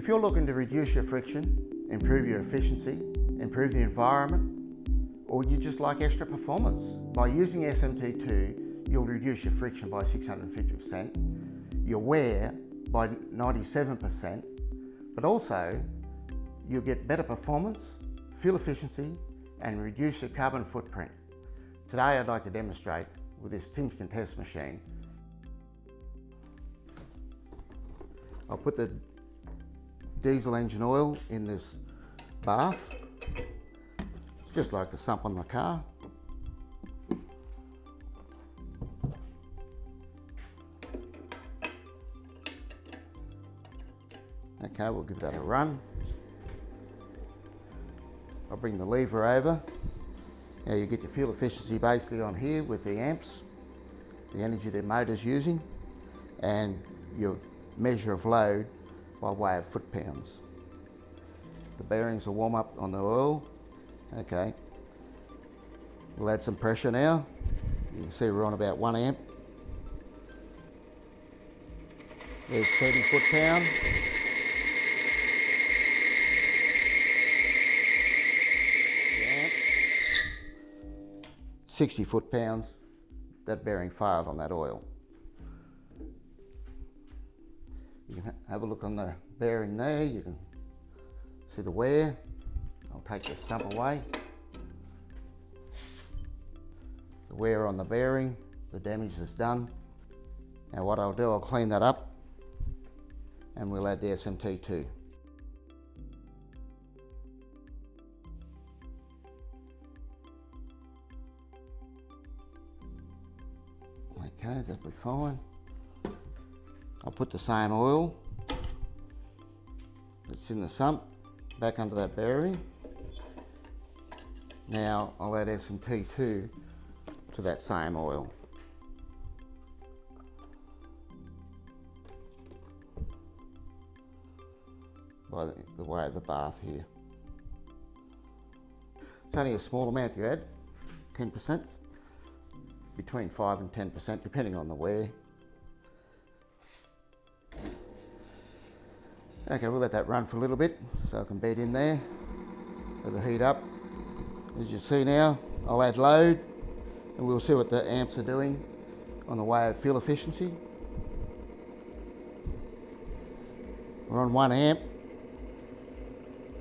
If you're looking to reduce your friction, improve your efficiency, improve the environment, or you just like extra performance, by using SMT2, you'll reduce your friction by 650%, your wear by 97%, but also you'll get better performance, fuel efficiency, and reduce your carbon footprint. Today I'd like to demonstrate with this Timken test machine. I'll put the diesel engine oil in this bath. It's just like the sump on the car. Okay, we'll give that a run. I'll bring the lever over. Now you get your fuel efficiency basically on here with the amps, the energy the motor's using, and your measure of load by way of foot-pounds. The bearings will warm up on the oil. Okay, we'll add some pressure now. You can see we're on about 1 amp. There's 30 foot-pound. The amp. 60 foot-pounds. That bearing failed on that oil. You can have a look on the bearing there. You can see the wear. I'll take the stump away. The wear on the bearing, the damage is done. Now what I'll do, I'll clean that up and we'll add the SMT2. Okay, that'll be fine. I'll put the same oil that's in the sump back under that bearing. Now I'll add SMT2 to that same oil. By the way of the bath here. It's only a small amount you add, 10%, between 5 and 10% depending on the wear. Okay, we'll let that run for a little bit so I can bed in there, let it heat up. As you see now, I'll add load and we'll see what the amps are doing on the way of fuel efficiency. We're on 1 amp.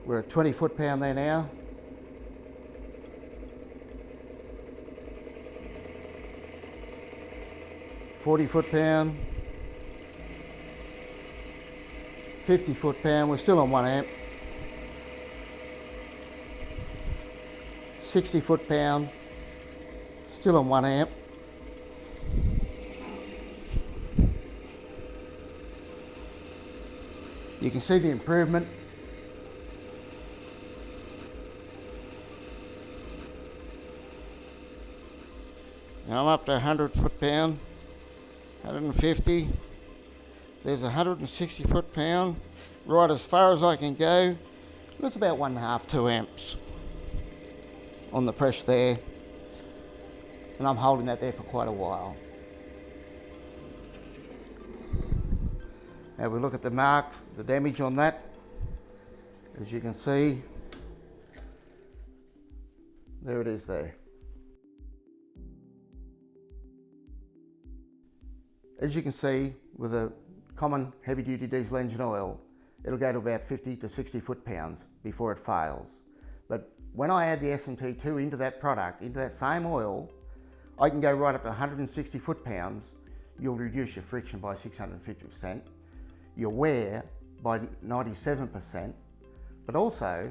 We're at 20 foot-pound there now. $40 foot-pound. 50 foot-pound, we're still on 1 amp. 60 foot-pound, still on 1 amp. You can see the improvement. Now I'm up to 100 foot-pound, 150. There's 160 foot-pound, right as far as I can go. That's about 1.5, 2 amps on the press there. And I'm holding that there for quite a while. Now we look at the mark, the damage on that. As you can see, there it is there. As you can see, with a common heavy-duty diesel engine oil, it'll go to about 50 to 60 foot-pounds before it fails. But when I add the SMT2 into that product, into that same oil, I can go right up to 160 foot-pounds. You'll reduce your friction by 650%, your wear by 97%, but also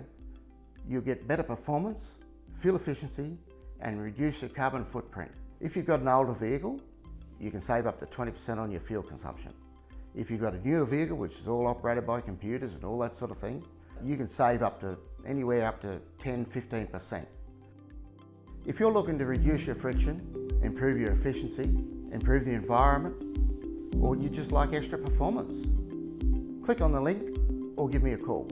you'll get better performance, fuel efficiency, and reduce your carbon footprint. If you've got an older vehicle, you can save up to 20% on your fuel consumption. If you've got a newer vehicle, which is all operated by computers and all that sort of thing, you can save up to anywhere up to 10–15%. If you're looking to reduce your friction, improve your efficiency, improve the environment, or you just like extra performance, click on the link or give me a call.